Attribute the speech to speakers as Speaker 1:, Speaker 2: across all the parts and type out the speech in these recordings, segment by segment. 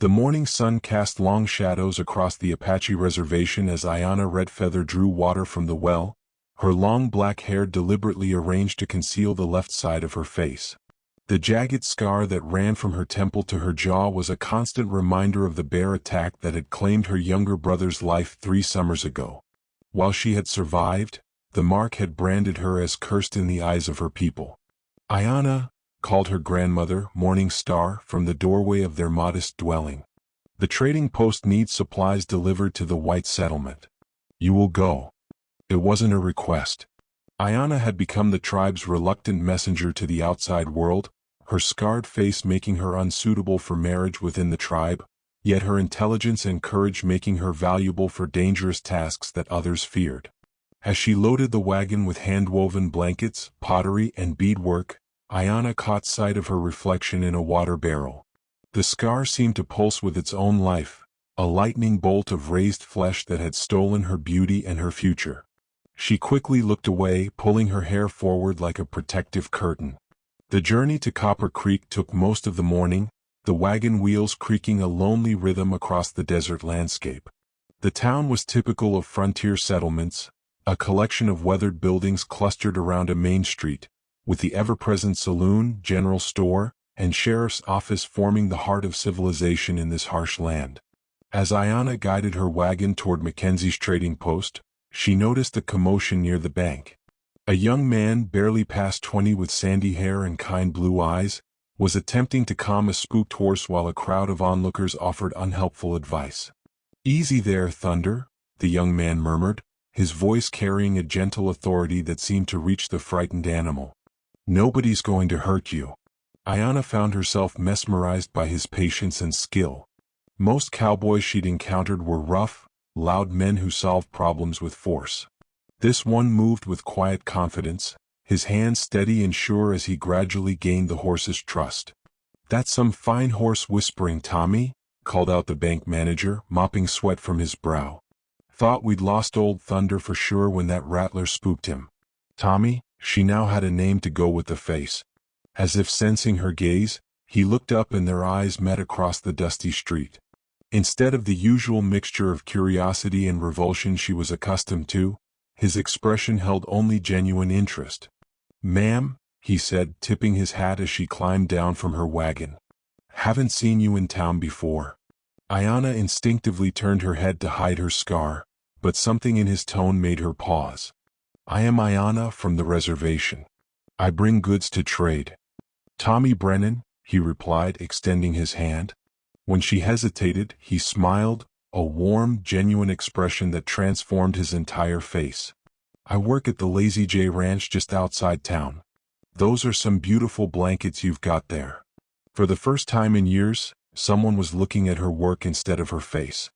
Speaker 1: The morning sun cast long shadows across the Apache reservation as Ayanna Redfeather drew water from the well, her long black hair deliberately arranged to conceal the left side of her face. The jagged scar that ran from her temple to her jaw was a constant reminder of the bear attack that had claimed her younger brother's life 3 summers ago. While she had survived, the mark had branded her as cursed in the eyes of her people. "Ayanna," called her grandmother, Morning Star, from the doorway of their modest dwelling. "The trading post needs supplies delivered to the white settlement. You will go." It wasn't a request. Ayanna had become the tribe's reluctant messenger to the outside world, her scarred face making her unsuitable for marriage within the tribe, yet her intelligence and courage making her valuable for dangerous tasks that others feared. As she loaded the wagon with hand-woven blankets, pottery, and beadwork, Ayanna caught sight of her reflection in a water barrel. The scar seemed to pulse with its own life, a lightning bolt of raised flesh that had stolen her beauty and her future. She quickly looked away, pulling her hair forward like a protective curtain. The journey to Copper Creek took most of the morning, the wagon wheels creaking a lonely rhythm across the desert landscape. The town was typical of frontier settlements, a collection of weathered buildings clustered around a main street, with the ever-present saloon, general store, and sheriff's office forming the heart of civilization in this harsh land. As Ayanna guided her wagon toward Mackenzie's trading post, she noticed a commotion near the bank. A young man, barely past 20 with sandy hair and kind blue eyes, was attempting to calm a spooked horse while a crowd of onlookers offered unhelpful advice. "Easy there, Thunder," the young man murmured, his voice carrying a gentle authority that seemed to reach the frightened animal. "Nobody's going to hurt you." Ayanna found herself mesmerized by his patience and skill. Most cowboys she'd encountered were rough, loud men who solved problems with force. This one moved with quiet confidence, his hands steady and sure as he gradually gained the horse's trust. "That's some fine horse whispering, Tommy," called out the bank manager, mopping sweat from his brow. "Thought we'd lost old Thunder for sure when that rattler spooked him." Tommy, she now had a name to go with the face. As if sensing her gaze, he looked up and their eyes met across the dusty street. Instead of the usual mixture of curiosity and revulsion she was accustomed to, his expression held only genuine interest. "Ma'am," he said, tipping his hat as she climbed down from her wagon. "Haven't seen you in town before." Ayanna instinctively turned her head to hide her scar, but something in his tone made her pause. "I am Ayanna from the reservation. I bring goods to trade." "Tommy Brennan," he replied, extending his hand. When she hesitated, he smiled, a warm, genuine expression that transformed his entire face. "I work at the Lazy J Ranch just outside town. Those are some beautiful blankets you've got there." For the first time in years, someone was looking at her work instead of her face.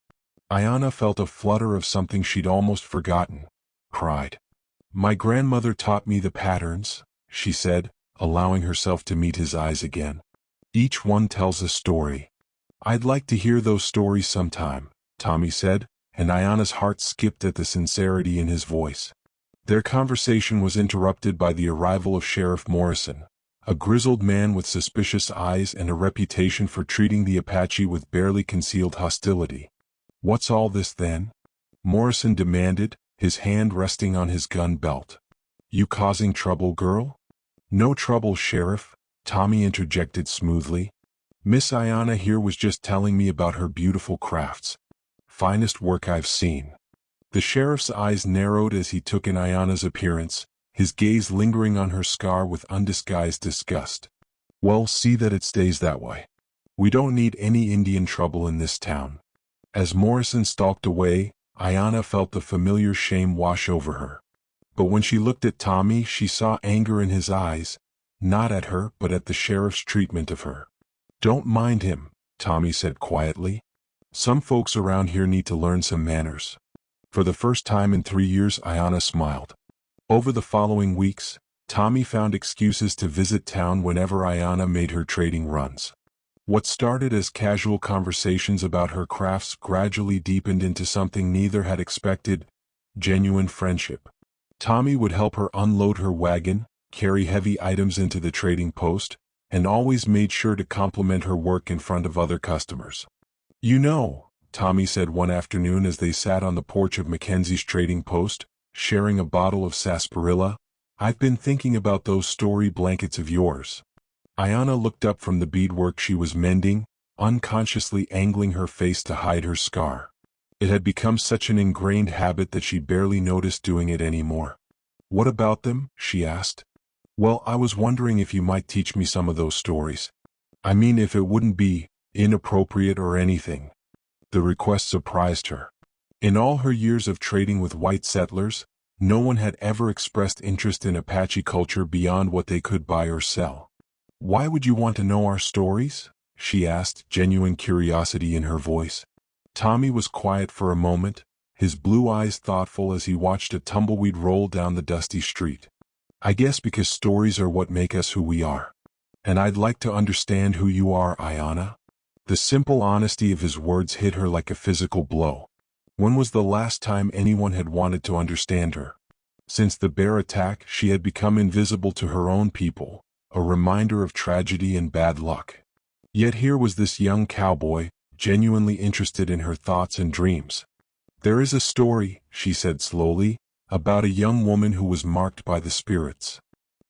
Speaker 1: Ayanna felt a flutter of something she'd almost forgotten: pride. "My grandmother taught me the patterns," she said, allowing herself to meet his eyes again. "Each one tells a story." "I'd like to hear those stories sometime," Tommy said, and Ayanna's heart skipped at the sincerity in his voice. Their conversation was interrupted by the arrival of Sheriff Morrison, a grizzled man with suspicious eyes and a reputation for treating the Apache with barely concealed hostility. "What's all this then?" Morrison demanded, his hand resting on his gun belt. "You causing trouble, girl?" "No trouble, Sheriff," Tommy interjected smoothly. "Miss Ayanna here was just telling me about her beautiful crafts. Finest work I've seen." The sheriff's eyes narrowed as he took in Ayanna's appearance, his gaze lingering on her scar with undisguised disgust. "Well, see that it stays that way. We don't need any Indian trouble in this town." As Morrison stalked away, Ayanna felt the familiar shame wash over her. But when she looked at Tommy, she saw anger in his eyes, not at her but at the sheriff's treatment of her. "Don't mind him," Tommy said quietly. "Some folks around here need to learn some manners." For the first time in 3 years, Ayanna smiled. Over the following weeks, Tommy found excuses to visit town whenever Ayanna made her trading runs. What started as casual conversations about her crafts gradually deepened into something neither had expected: genuine friendship. Tommy would help her unload her wagon, carry heavy items into the trading post, and always made sure to compliment her work in front of other customers. You know, Tommy said one afternoon as they sat on the porch of Mackenzie's trading post, sharing a bottle of sarsaparilla, I've been thinking about those story blankets of yours. Ayana looked up from the beadwork she was mending, unconsciously angling her face to hide her scar. It had become such an ingrained habit that she barely noticed doing it anymore. What about them? She asked. Well, I was wondering if you might teach me some of those stories. I mean, if it wouldn't be inappropriate or anything. The request surprised her. In all her years of trading with white settlers, no one had ever expressed interest in Apache culture beyond what they could buy or sell. Why would you want to know our stories? She asked, genuine curiosity in her voice. Tommy was quiet for a moment, his blue eyes thoughtful as he watched a tumbleweed roll down the dusty street. I guess because stories are what make us who we are. And I'd like to understand who you are, Ayana. The simple honesty of his words hit her like a physical blow. When was the last time anyone had wanted to understand her? Since the bear attack, she had become invisible to her own people, a reminder of tragedy and bad luck. Yet here was this young cowboy, genuinely interested in her thoughts and dreams. There is a story, she said slowly, about a young woman who was marked by the spirits.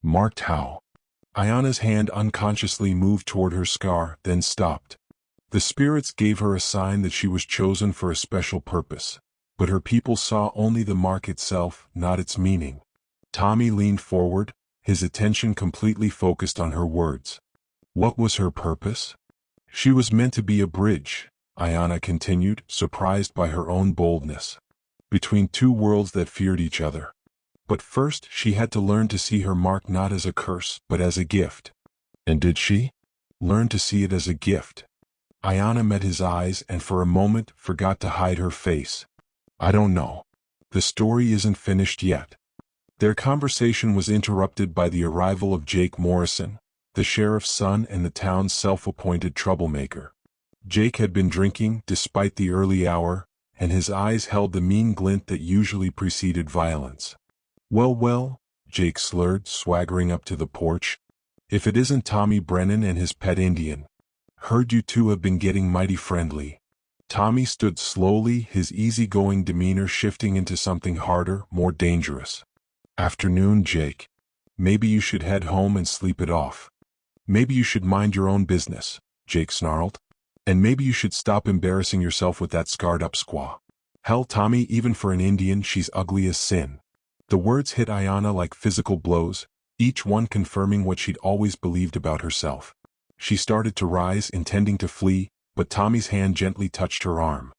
Speaker 1: Marked how? Ayana's hand unconsciously moved toward her scar, then stopped. The spirits gave her a sign that she was chosen for a special purpose, but her people saw only the mark itself, not its meaning. Tommy leaned forward, his attention completely focused on her words. What was her purpose? She was meant to be a bridge, Ayana continued, surprised by her own boldness, between two worlds that feared each other. But first she had to learn to see her mark not as a curse, but as a gift. And did she? Learn to see it as a gift. Ayana met his eyes and for a moment forgot to hide her face. I don't know. The story isn't finished yet. Their conversation was interrupted by the arrival of Jake Morrison, the sheriff's son and the town's self-appointed troublemaker. Jake had been drinking despite the early hour, and his eyes held the mean glint that usually preceded violence. Well, Jake slurred, swaggering up to the porch. If it isn't Tommy Brennan and his pet Indian. Heard you two have been getting mighty friendly. Tommy stood slowly, his easygoing demeanor shifting into something harder, more dangerous. Afternoon, Jake. Maybe you should head home and sleep it off. Maybe you should mind your own business, Jake snarled. And maybe you should stop embarrassing yourself with that scarred-up squaw. Hell, Tommy, even for an Indian, she's ugly as sin. The words hit Ayana like physical blows, each one confirming what she'd always believed about herself. She started to rise, intending to flee, but Tommy's hand gently touched her arm.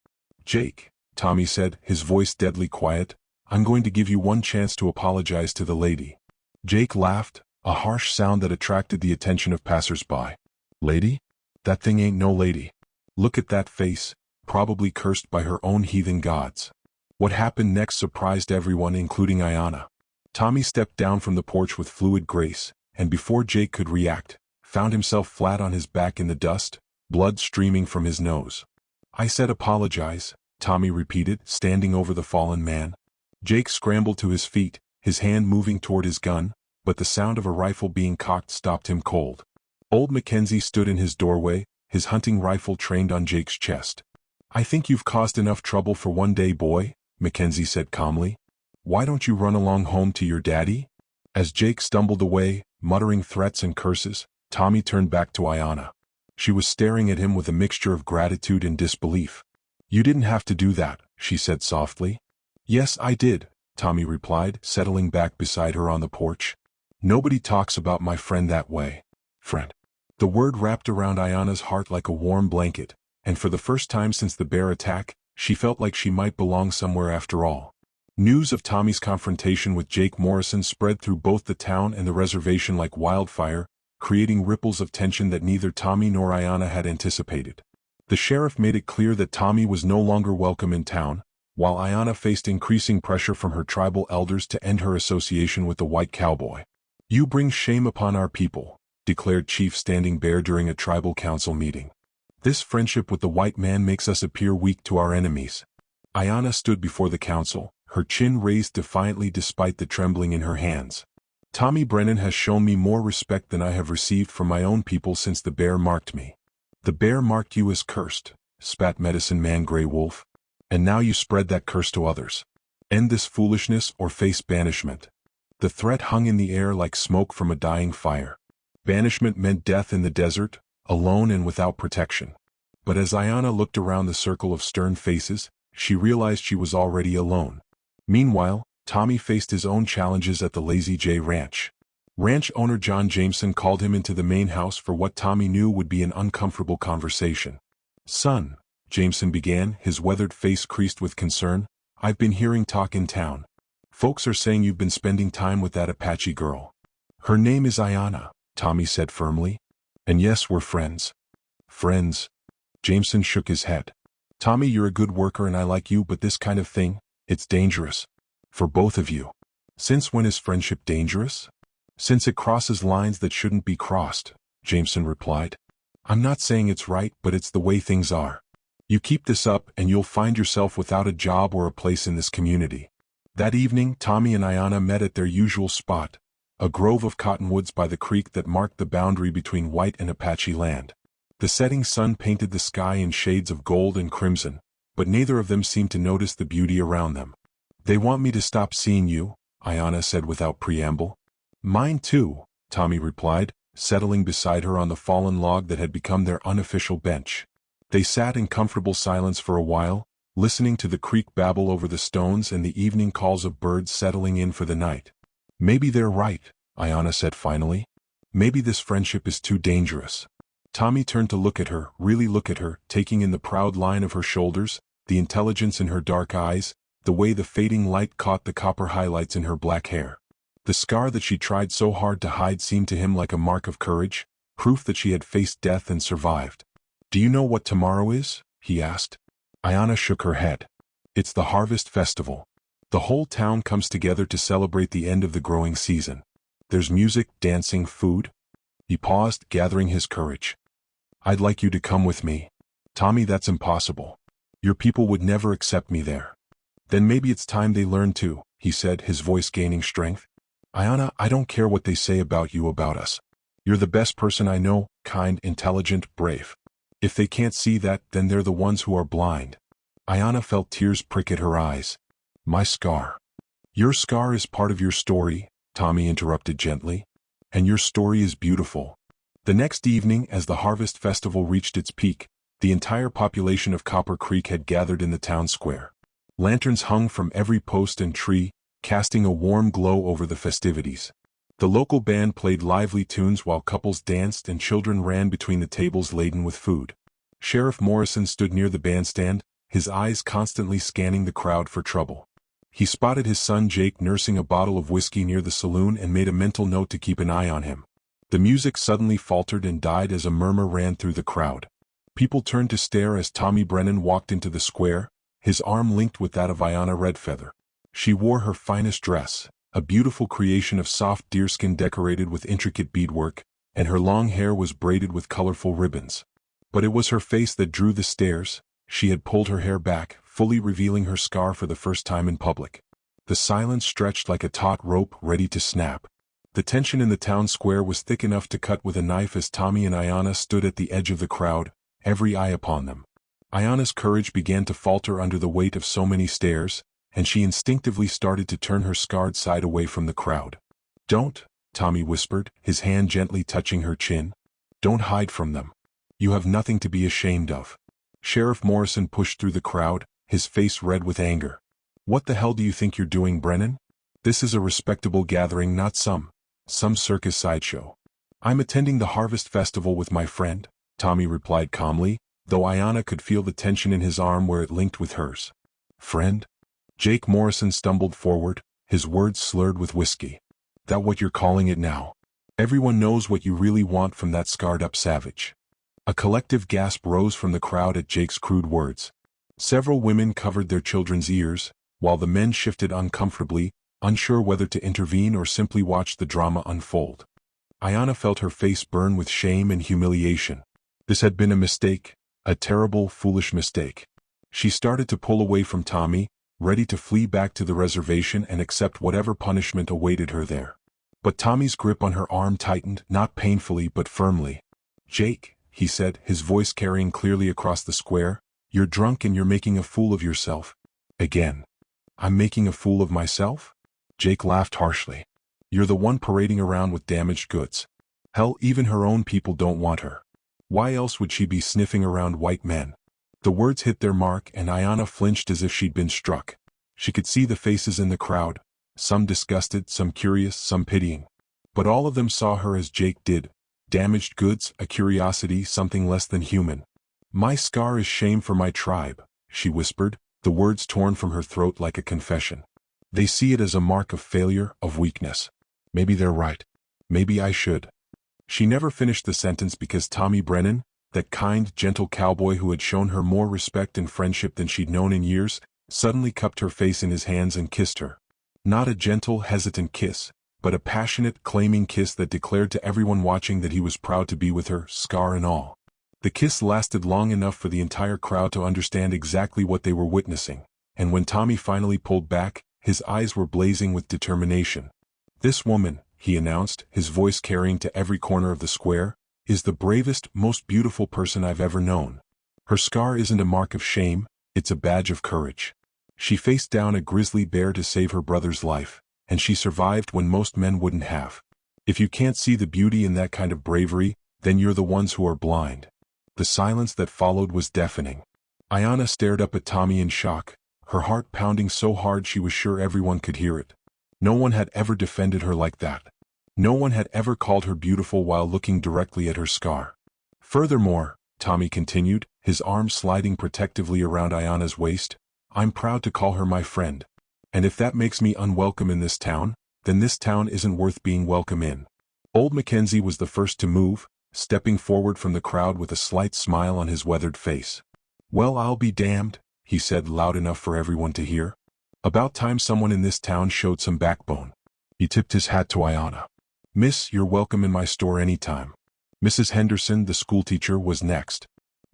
Speaker 1: Jake, Tommy said, his voice deadly quiet, I'm going to give you one chance to apologize to the lady. Jake laughed, a harsh sound that attracted the attention of passers-by. Lady? That thing ain't no lady. Look at that face, probably cursed by her own heathen gods. What happened next surprised everyone, including Ayana. Tommy stepped down from the porch with fluid grace, and before Jake could react, found himself flat on his back in the dust, blood streaming from his nose. I said apologize, Tommy repeated, standing over the fallen man. Jake scrambled to his feet, his hand moving toward his gun, but the sound of a rifle being cocked stopped him cold. Old Mackenzie stood in his doorway, his hunting rifle trained on Jake's chest. I think you've caused enough trouble for one day, boy, Mackenzie said calmly. Why don't you run along home to your daddy? As Jake stumbled away, muttering threats and curses, Tommy turned back to Ayana. She was staring at him with a mixture of gratitude and disbelief. You didn't have to do that, she said softly. Yes, I did, Tommy replied, settling back beside her on the porch. Nobody talks about my friend that way. Friend. The word wrapped around Ayana's heart like a warm blanket, and for the first time since the bear attack, she felt like she might belong somewhere after all. News of Tommy's confrontation with Jake Morrison spread through both the town and the reservation like wildfire, creating ripples of tension that neither Tommy nor Ayana had anticipated. The sheriff made it clear that Tommy was no longer welcome in town, while Ayana faced increasing pressure from her tribal elders to end her association with the white cowboy. You bring shame upon our people, declared Chief Standing Bear during a tribal council meeting. This friendship with the white man makes us appear weak to our enemies. Ayana stood before the council, her chin raised defiantly despite the trembling in her hands. Tommy Brennan has shown me more respect than I have received from my own people since the bear marked me. The bear marked you as cursed, spat Medicine Man Grey Wolf. And now you spread that curse to others. End this foolishness or face banishment. The threat hung in the air like smoke from a dying fire. Banishment meant death in the desert, alone and without protection. But as Ayanna looked around the circle of stern faces, she realized she was already alone. Meanwhile, Tommy faced his own challenges at the Lazy J Ranch. Ranch owner John Jameson called him into the main house for what Tommy knew would be an uncomfortable conversation. "Son," Jameson began, his weathered face creased with concern, "I've been hearing talk in town. Folks are saying you've been spending time with that Apache girl." "Her name is Ayanna," Tommy said firmly. "And yes, we're friends." "Friends?" Jameson shook his head. "Tommy, you're a good worker and I like you, but this kind of thing, it's dangerous. For both of you." "Since when is friendship dangerous?" "Since it crosses lines that shouldn't be crossed," Jameson replied. "I'm not saying it's right, but it's the way things are. You keep this up and you'll find yourself without a job or a place in this community." That evening, Tommy and Ayanna met at their usual spot, a grove of cottonwoods by the creek that marked the boundary between white and Apache land. The setting sun painted the sky in shades of gold and crimson, but neither of them seemed to notice the beauty around them. "They want me to stop seeing you," Ayanna said without preamble. "Mine too," Tommy replied, settling beside her on the fallen log that had become their unofficial bench. They sat in comfortable silence for a while, listening to the creek babble over the stones and the evening calls of birds settling in for the night. "Maybe they're right," Ayanna said finally. "Maybe this friendship is too dangerous." Tommy turned to look at her, really look at her, taking in the proud line of her shoulders, the intelligence in her dark eyes, the way the fading light caught the copper highlights in her black hair. The scar that she tried so hard to hide seemed to him like a mark of courage, proof that she had faced death and survived. "Do you know what tomorrow is?" he asked. Ayanna shook her head. "It's the harvest festival. The whole town comes together to celebrate the end of the growing season. There's music, dancing, food." He paused, gathering his courage. "I'd like you to come with me." "Tommy, that's impossible. Your people would never accept me there." "Then maybe it's time they learn too," he said, his voice gaining strength. "Ayanna, I don't care what they say about you, about us. You're the best person I know, kind, intelligent, brave. If they can't see that, then they're the ones who are blind." Ayanna felt tears prick at her eyes. "My scar." "Your scar is part of your story," Tommy interrupted gently. "And your story is beautiful." The next evening, as the harvest festival reached its peak, the entire population of Copper Creek had gathered in the town square. Lanterns hung from every post and tree, casting a warm glow over the festivities. The local band played lively tunes while couples danced and children ran between the tables laden with food. Sheriff Morrison stood near the bandstand, his eyes constantly scanning the crowd for trouble. He spotted his son Jake nursing a bottle of whiskey near the saloon and made a mental note to keep an eye on him. The music suddenly faltered and died as a murmur ran through the crowd. People turned to stare as Tommy Brennan walked into the square, his arm linked with that of Ayanna Redfeather. She wore her finest dress, a beautiful creation of soft deerskin decorated with intricate beadwork, and her long hair was braided with colorful ribbons. But it was her face that drew the stares. She had pulled her hair back, fully revealing her scar for the first time in public. The silence stretched like a taut rope ready to snap. The tension in the town square was thick enough to cut with a knife as Tommy and Ayanna stood at the edge of the crowd, every eye upon them. Ayanna's courage began to falter under the weight of so many stares, and she instinctively started to turn her scarred side away from the crowd. "Don't," Tommy whispered, his hand gently touching her chin. "Don't hide from them. You have nothing to be ashamed of." Sheriff Morrison pushed through the crowd, his face red with anger. "What the hell do you think you're doing, Brennan? This is a respectable gathering, not some circus sideshow." "I'm attending the harvest festival with my friend," Tommy replied calmly, though Ayanna could feel the tension in his arm where it linked with hers. "Friend?" Jake Morrison stumbled forward, his words slurred with whiskey. "That what you're calling it now? Everyone knows what you really want from that scarred-up savage." A collective gasp rose from the crowd at Jake's crude words. Several women covered their children's ears, while the men shifted uncomfortably, unsure whether to intervene or simply watch the drama unfold. Ayanna felt her face burn with shame and humiliation. This had been a mistake, a terrible, foolish mistake. She started to pull away from Tommy, ready to flee back to the reservation and accept whatever punishment awaited her there. But Tommy's grip on her arm tightened, not painfully but firmly. "Jake," he said, his voice carrying clearly across the square, You're drunk and you're making a fool of yourself. Again. I'm making a fool of myself? Jake laughed harshly. You're the one parading around with damaged goods. Hell, even her own people don't want her. Why else would she be sniffing around white men? The words hit their mark and Ayanna flinched as if she'd been struck. She could see the faces in the crowd, some disgusted, some curious, some pitying. But all of them saw her as Jake did. Damaged goods, a curiosity, something less than human. My scar is shame for my tribe, she whispered, the words torn from her throat like a confession. They see it as a mark of failure, of weakness. Maybe they're right. Maybe I should. She never finished the sentence because Tommy Brennan, that kind, gentle cowboy who had shown her more respect and friendship than she'd known in years, suddenly cupped her face in his hands and kissed her. Not a gentle, hesitant kiss, but a passionate, claiming kiss that declared to everyone watching that he was proud to be with her, scar and all. The kiss lasted long enough for the entire crowd to understand exactly what they were witnessing, and when Tommy finally pulled back, his eyes were blazing with determination. This woman, he announced, his voice carrying to every corner of the square, is the bravest, most beautiful person I've ever known. Her scar isn't a mark of shame, it's a badge of courage. She faced down a grizzly bear to save her brother's life, and she survived when most men wouldn't have. If you can't see the beauty in that kind of bravery, then you're the ones who are blind. The silence that followed was deafening. Ayanna stared up at Tommy in shock, her heart pounding so hard she was sure everyone could hear it. No one had ever defended her like that. No one had ever called her beautiful while looking directly at her scar. Furthermore, Tommy continued, his arm sliding protectively around Ayanna's waist, I'm proud to call her my friend. And if that makes me unwelcome in this town, then this town isn't worth being welcome in. Old Mackenzie was the first to move, stepping forward from the crowd with a slight smile on his weathered face. Well, I'll be damned, he said loud enough for everyone to hear. About time someone in this town showed some backbone. He tipped his hat to Ayanna. Miss, you're welcome in my store anytime. Mrs. Henderson, the schoolteacher, was next.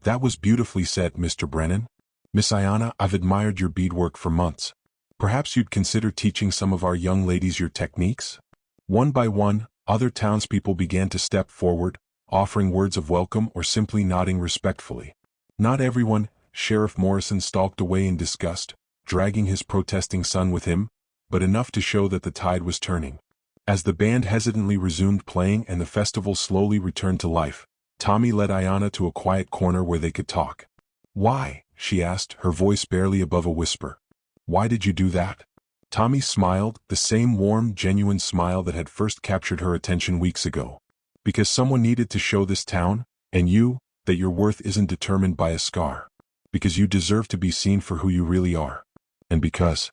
Speaker 1: That was beautifully said, Mr. Brennan. Miss Ayanna, I've admired your beadwork for months. Perhaps you'd consider teaching some of our young ladies your techniques? One by one, other townspeople began to step forward, offering words of welcome or simply nodding respectfully. Not everyone, Sheriff Morrison stalked away in disgust, dragging his protesting son with him, but enough to show that the tide was turning. As the band hesitantly resumed playing and the festival slowly returned to life, Tommy led Ayanna to a quiet corner where they could talk. Why? She asked, her voice barely above a whisper. Why did you do that? Tommy smiled, the same warm, genuine smile that had first captured her attention weeks ago. Because someone needed to show this town, and you, that your worth isn't determined by a scar. Because you deserve to be seen for who you really are. And because...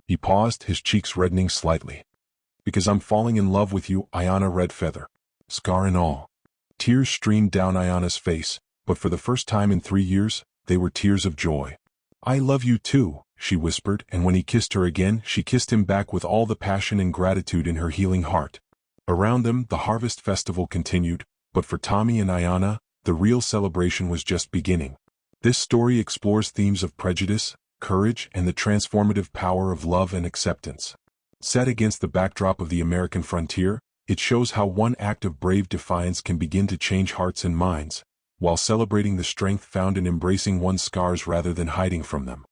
Speaker 1: He paused, his cheeks reddening slightly. Because I'm falling in love with you, Ayanna Redfeather. Scar and all. Tears streamed down Ayanna's face, but for the first time in 3 years, they were tears of joy. I love you too, she whispered, and when he kissed her again, she kissed him back with all the passion and gratitude in her healing heart. Around them, the harvest festival continued, but for Tommy and Ayanna, the real celebration was just beginning. This story explores themes of prejudice, courage, and the transformative power of love and acceptance. Set against the backdrop of the American frontier, it shows how one act of brave defiance can begin to change hearts and minds, while celebrating the strength found in embracing one's scars rather than hiding from them.